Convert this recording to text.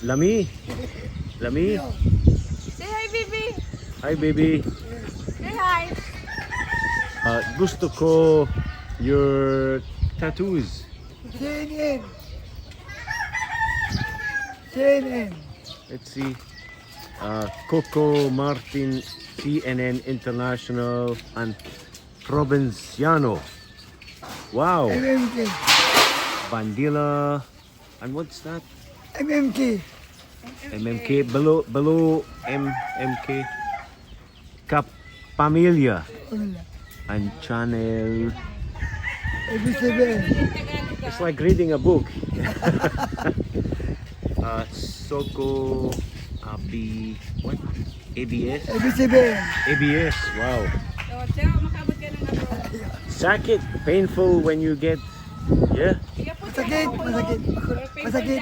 Lami. Lami. Say hi, baby. Hi, baby. Say hi. Gusto ko your tattoos. CNN. CNN. Let's see. Coco Martin, CNN International and Provinciano. Wow. MMK. Bandila. And what's that? MMK. MMK. Below MMK. Cap Pamilya. Wala. And Channel. AB7. It's like reading a book. Soko Abi. What? ABS? AB7. ABS. Wow. So, Cheo, makabot ka ng abroad. Sakit. Painful when you get. Yeah. Iya po, Masakit. Masakit. Masakit. Masakit.